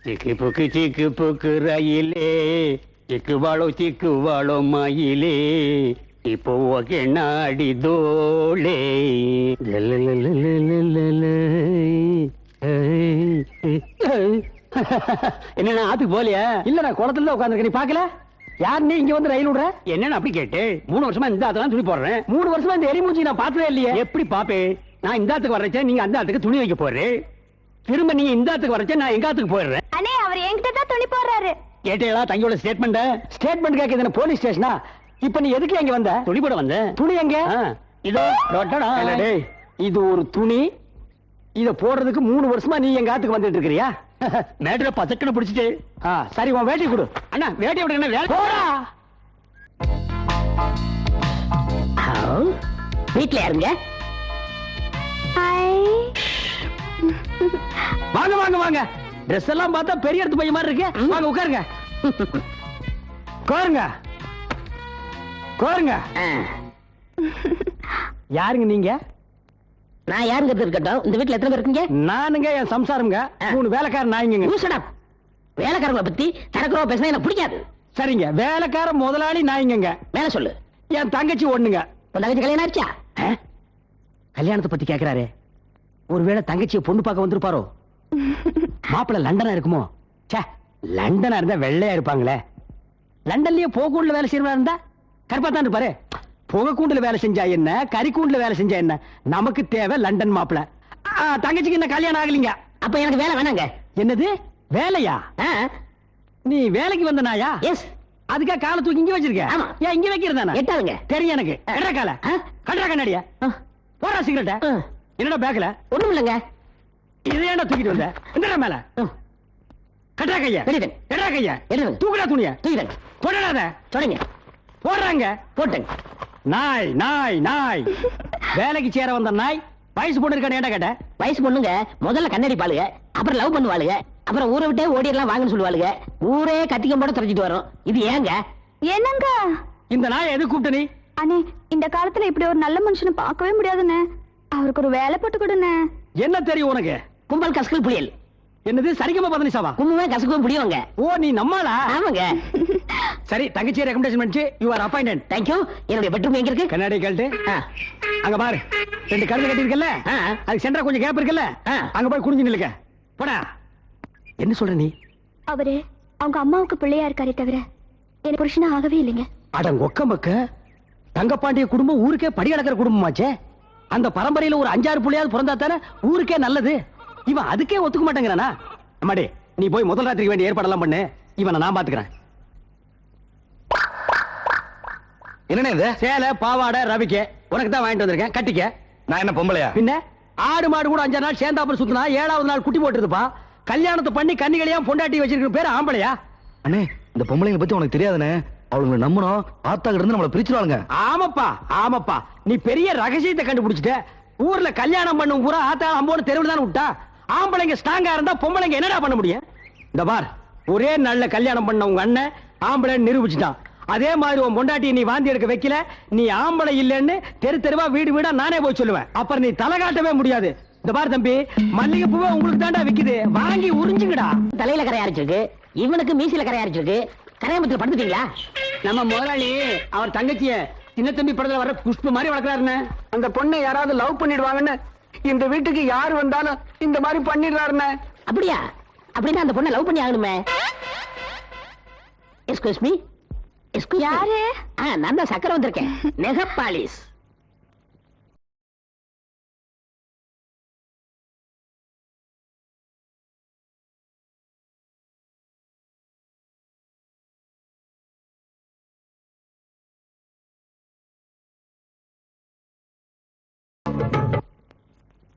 சிக்கு புக்கு ரயிலே சிக்கு வாழோ மயிலே இப்போ நாடி தோளே என்ன ஆத்துக்கு போலியா? இல்ல நான் குளத்துல உட்காந்துருக்க, நீ பாக்கல? யார் நீ இங்க வந்து ரயில் விடுற? என்னன்னு அப்படி கேட்டு 3 வருஷமா இந்த ஆத்துல துணி போடுறேன். 3 வருஷமா இந்த எரிமூஞ்சி நான் பார்த்ததே இல்லையே. எப்படி பாப்பே? நான் இந்த ஆத்துக்கு வர்றேன், நீங்க அந்த ஆத்துக்கு துணி வைக்க போறேன். திரும்ப நீங்க இந்த ஆத்துக்கு வர்றேன், நான் எங்க ஆத்துக்கு போயிடுறேன். அண்ணே அவர் என்கிட்ட தான் துணி போடுறாரு. கேட்டீங்களா தங்கியோட ஸ்டேட்மெண்ட்? ஸ்டேட்மெண்ட் கேக்குது போலீஸ் ஸ்டேஷனா? இப்ப நீ எதுக்கு இங்க வந்த? துணி போட வந்த. துணி எங்க? இதோ டேய், இது ஒரு துணி. இத போடுறதுக்கு 3 வருஷமா நீ எங்க ஆத்துக்கு வந்துட்டு இருக்கிறியா? மேட்ல பசக்கன பிடிச்சிட்டு. சரி, உன் வேட்டி கொடு. அண்ணா வேட்டி விடுங்க, வேலை போடா. வீட்ல யாருங்க? வாங்க வாங்க வாங்க. Dress எல்லாம் பார்த்தா பெரிய இடத்து பையன் மாதிரி இருக்கு. வாங்க உட்காருங்க. உட்காருங்க. உட்காருங்க. யாருங்க நீங்க? நான் யாருங்கிறது இருக்கட்டும், இந்த வீட்டுல எத்தனை பேர் இருக்கீங்க? நானுங்க என் சம்சாரம்ங்க. 3 வேலைக்காரன் நாய்ங்க. வேலைக்காரங்களை பத்தி தரக்குறவ பேசினா எனக்கு பிடிக்காது. சரிங்க, வேலைக்கார முதலாளி நாய்ங்க. வேலை சொல்லு. என் தங்கச்சி ஒண்ணுங்க. உன் தங்கச்சி கல்யாணம் ஆச்சா? கல்யாணத்தை பத்தி கேக்குறாரு. ஒருவேளை தங்கச்சியை பொண்ணு பார்க்க வந்திருப்பாரோ? மாப்பிள்ள லண்டனா இருக்குமோ? லண்டனா இருந்தா வெள்ளையா இருப்பாங்களே. லண்டன்லயே போகக்கூண்டுல வேலை செய்யறதா இருந்தா கருப்பா தான் இருப்பாரு. புகைக்கூண்டுல வேலை செஞ்சா என்ன, கறிக்கூண்டுல வேலை செஞ்சா என்ன, நமக்கு தேவை லண்டன் மாப்பிள்ள. தங்கச்சிக்கு என்ன கல்யாணம் ஆகலீங்க. அப்ப எனக்கு வேலை வேணாங்க. என்னது வேலையா? நீ வேலைக்கு வந்த நாயா? எஸ். அதுக்கா காலை தூக்கி இங்க வச்சிருக்க? ஆமா. ஏன் இங்க வைக்கிறதானே? எட்டாதுங்க. தெரியும் எனக்கு. கட்டுற கால கட்டுற கண்ணாடியா? போடா சிகரெட்ட. என்னடா பேக்ல? ஒண்ணும் இல்லைங்க. இதை ஏன்டா தூக்கிட்டு வந்த? என்னடா மேல? கட்டுற கைய. எடா கைய. தூக்குடா துணிய. போடாத. சொல்லுங்க. போடுறாங்க. போட்டேன். நாய் நாய் நாய். வேலைக்கு சேர வந்த நாய் வயசு பொண்ணு இருக்கானே ஏன்டா கேட்ட? வயசு பொண்ணுங்க முதல்ல கண்ணாடி பாளுங்க, அப்புறம் லவ் பண்ணுவாளுங்க, அப்புறம் ஊரை விட்டே ஓடிடலாம் வாங்கன்னு சொல்லுவாளுங்க. ஊரே கத்திக்கம் போட துறைச்சிட்டு வரும். இது ஏங்க? என்னங்க இந்த நாய் எது கூப்பிட்ட நீ? அண்ணே, இந்த காலத்துல இப்படி ஒரு நல்ல மனுஷனை பார்க்கவே முடியாதுண்ணே. அவருக்கு ஒரு வேலை போட்டு கொடுண்ணே. என்ன தெரியும் உனக்கு? கும்பல் கசக்கல் புளியல். என்னது சரிகமா பதினிசாவா? கும்பமே கசக்கவும் புளியவங்க. ஓ, நீ நம்மளா? ஆமாங்க. சரி, தங்கச்சி ரெக்கமெண்டேஷன் பண்ணிச்சு. You are appointed. Thank you. என்னுடைய பெட்ரூம் எங்க இருக்கு? கண்ணாடி கழட்டு. அங்க பாரு, 2 கழுத்து கட்டி இருக்கல்ல, அதுக்கு சென்டரா கொஞ்சம் கேப் இருக்குல்ல, அங்க போய் குனிஞ்சு நில்லுங்க. போடா. என்ன சொல்ற நீ? அவரு அவங்க அம்மாவுக்கு பிள்ளையா இருக்காரே தவிர எனக்கு புருஷனா ஆகவே இல்லைங்க. அட ஒக்க மக்க, தங்கப்பாண்டிய குடும்பம் ஊருக்கே படி அளக்கிற குடும்பமாச்சே. அந்த பரம்பரையில ஒரு 5-6 புள்ளையாவது பிறந்தா தானே ஊருக்கே நல்லது. இவன் அதுக்கே ஒத்துக்க மாட்டேங்கிறானா? அம்மாடி, நீ போய் முதல் ராத்திரிக்கு வேண்டிய ஏற்பாடெல்லாம் பண்ணு. இவனை நான் பாத்துக்கிறேன். என்ன இது? சேலை பாவாடை ரவிக்க உனக்கு தான் வாங்கிட்டு வந்திருக்கேன், கட்டிக்க. நான் என்ன பொம்பளையா? பின்ன ஆடு மாடு கூட 5 நாள் சேர்ந்தாப்புல சுத்தினா 7வது நாள் குட்டி போட்டுருப்பா. கல்யாணத்தை பண்ணி கன்னிகளையா பொண்டாட்டி வச்சிருக்கிற பேரு ஆம்பளையா? அண்ணே, இந்த பொம்பளைங்க பத்தி உனக்கு தெரியாதுனே. அவளுங்களை நம்பணும், ஆத்தா கிட்ட இருந்து நம்மள பிரிச்சுடுவாங்க. ஆமாப்பா ஆமாப்பா, நீ பெரிய ரகசியத்தை கண்டுபிடிச்சிட்ட. ஊர்ல கல்யாணம் பண்ணும் பூரா ஆத்தா அம்போன்னு தெருவில் தானே விட்டா. ஆம்பளைங்க ஸ்ட்ராங்கா இருந்தா பொம்பளைங்க என்னடா பண்ண முடியும்? இந்த பார், ஒரே நல்ல கல்யாணம் பண்ண உங்க அண்ணன் ஆம்பளை நிரூபிச்சுட்டான். அதே மாதிரி உன் பொண்டாட்டி நீ வாந்தி எடுக்க வைக்கல, நீ ஆம்பளை இல்லன்னு தெரு தெருவா வீடு வீடா நானே போய் சொல்லுவேன். அப்புறம் நீ தலை காட்டவே முடியாது. இந்த பார் தம்பி, மல்லிகை பூவை உங்களுக்கு தாண்டா விக்குது, வாங்கி உறிஞ்சுங்கடா. தலையில கரை அரைச்சிருக்கு, இவனுக்கு மீசில கரை அரைச்சிருக்கு. கரையம்பத்துல படுத்துட்டீங்களா? நம்ம முதலாளி அவர் தங்கச்சிய சின்ன தம்பி படத்துல வர புஷ்ப மாதிரி வளர்க்கிறாருன்னு. அந்த பொண்ணை யாராவது லவ் பண்ணிடுவாங்கன்னு இந்த வீட்டுக்கு யாரு வந்தாலும் இந்த மாதிரி பண்ணிடுறாருன்னு. அப்படியா? அப்படின்னா அந்த பொண்ணை லவ் பண்ணி ஆகணுமே. Excuse me. யாரு? நான் தான் சக்கரை வந்திருக்கேன். நெகப்பாலிஸ்.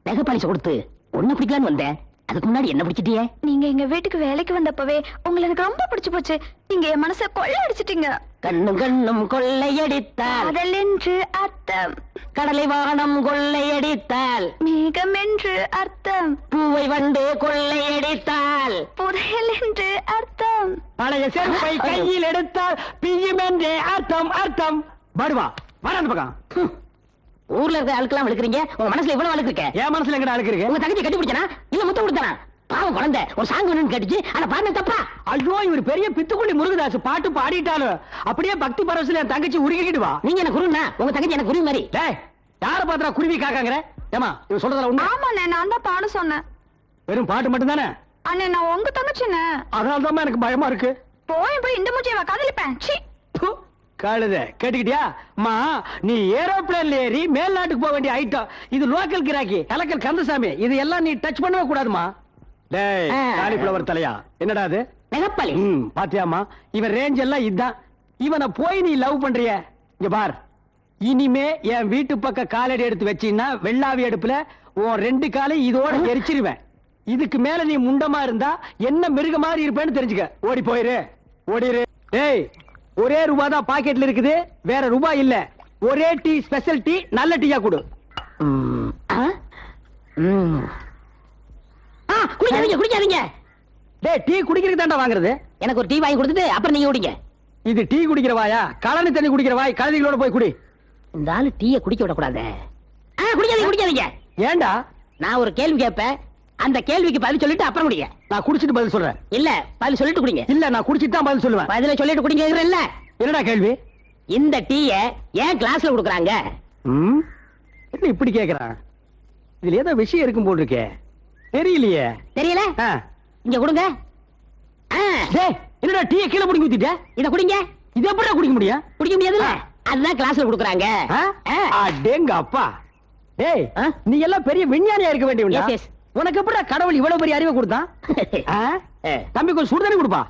நெகப்பாலிஸ் கொடுத்து ஒண்ணு பிடிக்கலான்னு வந்தேன். அதுக்கு முன்னாடி என்ன பிடிச்சிட்டியே? நீங்க எங்க வீட்டுக்கு வேலைக்கு வந்தப்பவே உங்களை எனக்கு ரொம்ப பிடிச்சு போச்சு. நீங்க என் மனசை கொள்ளை அடிச்சிட்டீங்க. கண்ணும் கண்ணும் கொள்ளையடித்தால் கடல் என்று அர்த்தம், கடலை வானம் கொள்ளையடித்தால் மேகம் என்று அர்த்தம், பூவை வண்டு கொள்ளையடித்தால் புதையல் என்று அர்த்தம், பழைய செருப்பை கையில் எடுத்தால் பிய்யும் என்றே அர்த்தம். அர்த்தம் வருவா வர அந்த பக்கம். ஊர்ல இருக்க ஆளுக்கெல்லாம் வளர்க்குறீங்க, உங்க மனசுல இவ்வளவு வளர்க்கு. என் மனசுல எங்கடா அழுக்கு இருக்கு? உங்க தங்கச்சி கட்டி பிடிச்சனா இல்ல முத்தம் கொடுத்தானா? பாவம் குழந்தை ஒரு சாங் வேணும்னு கேட்டுச்சு ஆனா பாருங்க தப்பா. ஐயோ இவர் பெரிய பித்துக்குள்ளி முருகதாஸ் பாட்டு பாடிட்டாலும் அப்படியே பக்தி பரவசில என் தங்கச்சி உருகிக்கிட்டு வா. நீங்க என்ன குருன்னா உங்க தங்கச்சி எனக்கு குருவி மாதிரி. டேய் யார பாத்திரா குருவி காக்காங்கற? ஏமா இவன் சொல்றதுல உண்மை? ஆமாண்ணே, நான் தான் பாட சொன்னேன். வெறும் பாட்டு மட்டும் தானே? அண்ணே நான் உங்க தங்கச்சிண்ணே. அதனால தான் எனக்கு பயமா இருக்கு. போய் இந்த மூச்சியை காதலிப்பேன். சீ. காழுத கேட்டுக்கிட்டியா? அம்மா நீ ஏரோப்ளேன்ல ஏறி மேல்நாட்டுக்கு போக வேண்டிய ஐட்டம். இது லோக்கல் கிராக்கி கலக்கல் கந்தசாமி. இது எல்லாம் நீ டச் பண்ணவே கூடாதுமா. டேய் காலிஃப்ளவர் தலையா என்னடா அது? நெகப்பலி. பாத்தியாமா இவன் ரேஞ்ச் எல்லாம் இதான். இவனை போய் நீ லவ் பண்றிய? இங்க பார், இனிமே என் வீட்டு பக்கம் காலடி எடுத்து வச்சீன்னா வெள்ளாவி அடுப்புல உன் 2 காலை இதோட எரிச்சிருவேன். இதுக்கு மேல நீ முண்டமா இருந்தா என்ன மிருக மாதிரி இருப்பேன்னு தெரிஞ்சுக்க. ஓடி போயிரு, ஓடிரு. டேய் ஒரே ரூபா தான் பாக்கெட்ல இருக்குது, வேற ரூபாய் இல்ல. ஒரே டீ, ஸ்பெஷல் டீ, நல்ல டீயா கொடு. குடிக்காதீங்க குடிக்காதீங்க. டேய் டீ குடிக்கிறதுக்கு தாண்டா வாங்குறது. எனக்கு ஒரு டீ வாங்கி கொடுத்துட்டு அப்புறம் நீங்க குடிங்க. இது டீ குடிக்கிற வாயா? கழனி தண்ணி குடிக்கிற வாய். கழுதிகளோட போய் குடி. இந்த ஆளு டீயை குடிக்க விடக்கூடாது. குடிக்காதீங்க குடிக்காதீங்க. ஏண்டா? நான் ஒரு கேள்வி கேட்பேன், அந்த கேள்விக்கு பதில் சொல்லிட்டு அப்புறம் குடிங்க. நான் குடிச்சிட்டு பதில் சொல்றேன். இல்ல பதில் சொல்லிட்டு குடிங்க. இல்ல நான் குடிச்சிட்டு தான் பதில் சொல்லுவேன். பதில சொல்லிட்டு குடிங்க. இல்ல என்னடா கேள்வி? இந்த டீய ஏன் கிளாஸ்ல குடுக்குறாங்க? என்ன இப்படி கேக்குறான்? இதுல ஏதோ விஷயம் இருக்கும் போல் இருக்கே. தெரியலையே. தெரியல? இங்க கொடுங்க. டேய் என்னடா டீயை கீழே புடிங்கி ஊத்திட்ட? இத குடிங்க. இது எப்படிடா குடிக்க முடியும்? குடிக்க முடியாதுல்ல, அதுதான் கிளாஸ்ல குடுக்குறாங்க. அடேங்க அப்பா. டேய் நீ எல்லாம் பெரிய விஞ்ஞானியா இருக்க வேண்டியவன்டா. Yes, yes. உனக்கு எப்படிடா கடவுள் இவ்வளவு பெரிய அறிவை கொடுத்தான்? தம்பி கொஞ்சம் சுடுதண்ணி கொடுப்பா.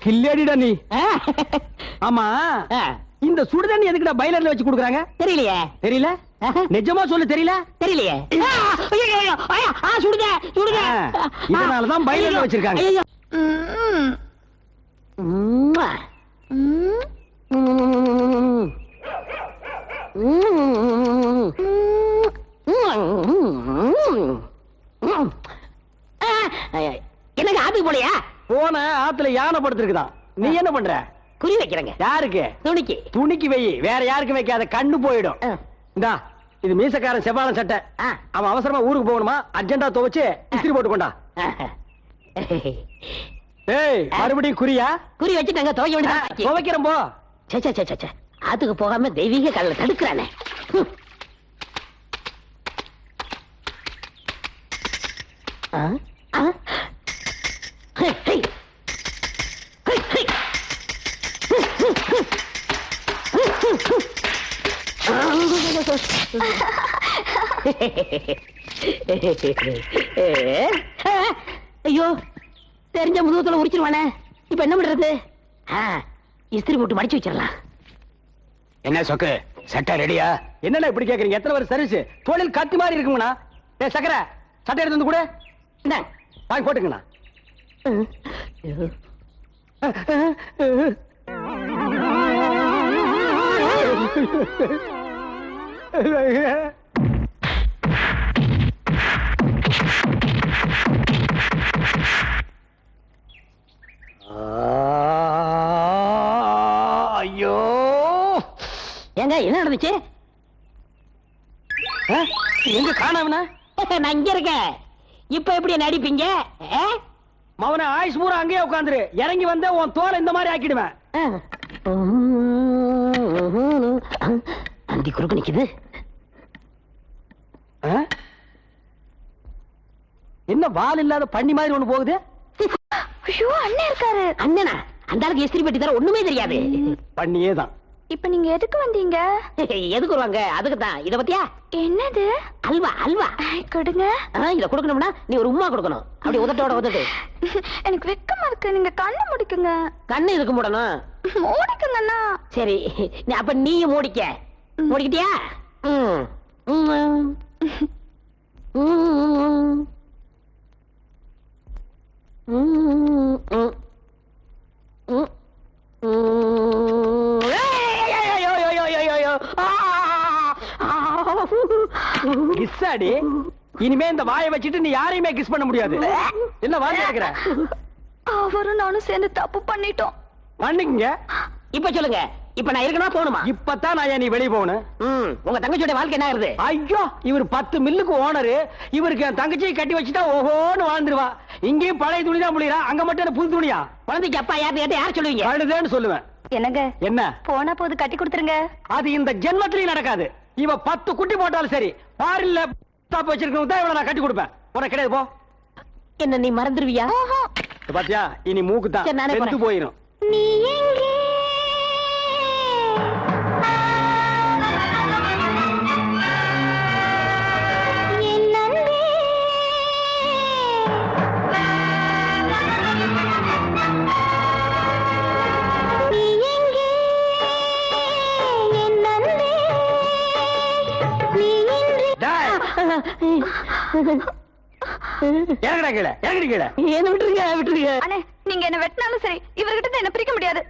கில்லேடிடா நீ. ஆமா இந்த சுடுதண்ணி எதுக்குடா பைலர்ல வச்சு கொடுக்குறாங்க? தெரியலையே. தெரியல? நிஜமா சொல்லு தெரியல? தெரியலையே. சுடுங்க சுடுங்க. இதனாலதான் பைலர்ல வச்சிருக்காங்க. எனக்கு ஆத்துக்கு போலையா? போன ஆத்துல யானை படுத்திருக்குதான். நீ என்ன பண்ற? குறி வைக்கிறேங்க. யாருக்கு? துணிக்கு. துணிக்கு வை, வேற யாருக்கும் வைக்காத, கண்ணு போயிடும். இந்தா இது மீசக்காரன் செவ்வாழம் சட்டை. அவன் அவசரமா ஊருக்கு போகணுமா, அர்ஜென்டா துவைச்சு இஸ்திரி போட்டு கொண்டா. ஏய் மறுபடியும் குறியா? குறி வச்சுட்டாங்க, துவைக்க வேண்டியது. துவைக்கிறேன் போ. சே ஆத்துக்கு போகாம தெய்வீக கடல தடுக்கிறானே. ஐயோ தெரிஞ்ச முதுகத்துல உரிச்சிருவானே. இப்ப என்ன பண்றது? இஸ்திரி போட்டு மடிச்சு வச்சிடலாம். என்ன சொக்கு சட்டை ரெடியா? என்னடா இப்படி கேக்குறீங்க? எத்தனை வருஷம் சர்வீஸ்? தொழில் கத்தி மாதிரி இருக்குங்கண்ணா. ஏ சக்கரை சட்டை எடுத்து வந்து கூட வாங்கி போட்டுங்கண்ணா. ஐயோ ஏங்க என்ன நடந்துச்சு? எங்க காணாமனா? நான் இங்க இருக்கேன். இப்ப எப்படி நடிப்பீங்க? மவன ஆயுஷ் பூரா அங்கேயே உட்காந்துரு. இறங்கி வந்த உன் தோலை இந்த மாதிரி ஆக்கிடுவேன். அந்தி குறுக்கு நிக்குது. என்ன வால் இல்லாத பண்ணி மாதிரி ஒண்ணு போகுது? ஐயோ அண்ணன் இருக்காரு. அண்ணனா? அந்த ஆளுக்கு இஸ்திரி பெட்டி தர ஒண்ணுமே தெரியாது. பண்ணியே தான். இப்ப நீங்க எதுக்கு வந்தீங்க? எதுக்கு வருவாங்க? அதுக்கு தான். இத பத்தியா? என்னது? அல்வா அல்வா கொடுங்க. இத கொடுக்கணும்னா நீ ஒரு உம்மா கொடுக்கணும். அப்படி உதட்டோட உதட்டு. எனக்கு வெக்கமா இருக்கு. நீங்க கண்ணை முடிக்குங்க. கண்ணு இருக்கு மூடணும். மூடிக்குங்கண்ணா. சரி அப்ப நீயும் மூடிக்க. மூடிக்கிட்டியா? கிஸ்ஸாடி. இனிமே இந்த வாயை வச்சுட்டு நீ யாரையுமே கிஸ் பண்ண முடியாது. என்ன வாய் கேக்குற? அவரும் நானும் சேர்ந்து தப்பு பண்ணிட்டோம். மன்னிக்குங்க. இப்ப சொல்லுங்க, இப்ப நான் இருக்கணுமா போகணுமா? இப்பதான் நான் நீ வெளியே போகணும். உங்க தங்கச்சியோட வாழ்க்கை என்ன ஆகுது? ஐயோ, இவர் 10 மில்லுக்கு ஓனரு. இவருக்கு என் தங்கச்சியை கட்டி வச்சுட்டா ஓஹோன்னு வாழ்ந்துருவா. இங்கேயும் பழைய துணி தான் முடியறா, அங்க மட்டும் என்ன புது துணியா? குழந்தைக்கு அப்பா யார் கேட்ட யார் சொல்லுவீங்க? கழுதேன்னு சொல்லுவேன். என்னங்க என்ன? போனா போது கட்டி கொடுத்துருங்க. அது இந்த ஜென்மத்திலையும் நடக்காது. இவ 10 குட்டி போட்டாலும் சரி, பாரில்ல ஸ்டாப் வச்சிருக்கவங்க தான் இவளை நான் கட்டி கொடுப்பேன். உனக்கு கிடையாது, போ. என்ன நீ மறந்துருவியா? பாத்தியா, இனி மூக்கு தான் சரி, நானே செத்து போறேன். போயிரும். நீ எங்கே என் அன்பே? நீ எங்கே என் அன்பே? நீ இன்றி டேய், இறங்குடா கீழே, இறங்குடி கீழே. என்ன விட்டுருங்க. அண்ணே, நீங்க என்ன வெட்டினாலும் சரி இவர்கிட்ட இருந்து என்ன பிரிக்க முடியாது.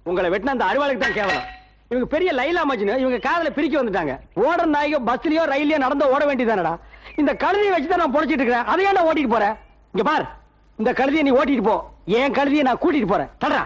உங்களை வெட்டின அந்த அருவாளுக்கு தான் கேவலம். இவங்க பெரிய லைலா மஜ்னு, இவங்க காதல பிரிக்க வந்துட்டாங்க. ஓடுற நாய்க பஸ்லயோ ரயிலையோ நடந்து ஓட வேண்டியதானடா. இந்த கழுதியை வச்சுதான் நான் பொழைச்சிட்டு இருக்கிறேன். அதை ஏன் ஓட்டிட்டு போறேன்? இங்க பார், இந்த கழுதியை நீ ஓட்டிட்டு போ, என் கழுதியை நான் கூட்டிட்டு போறேன். தடா.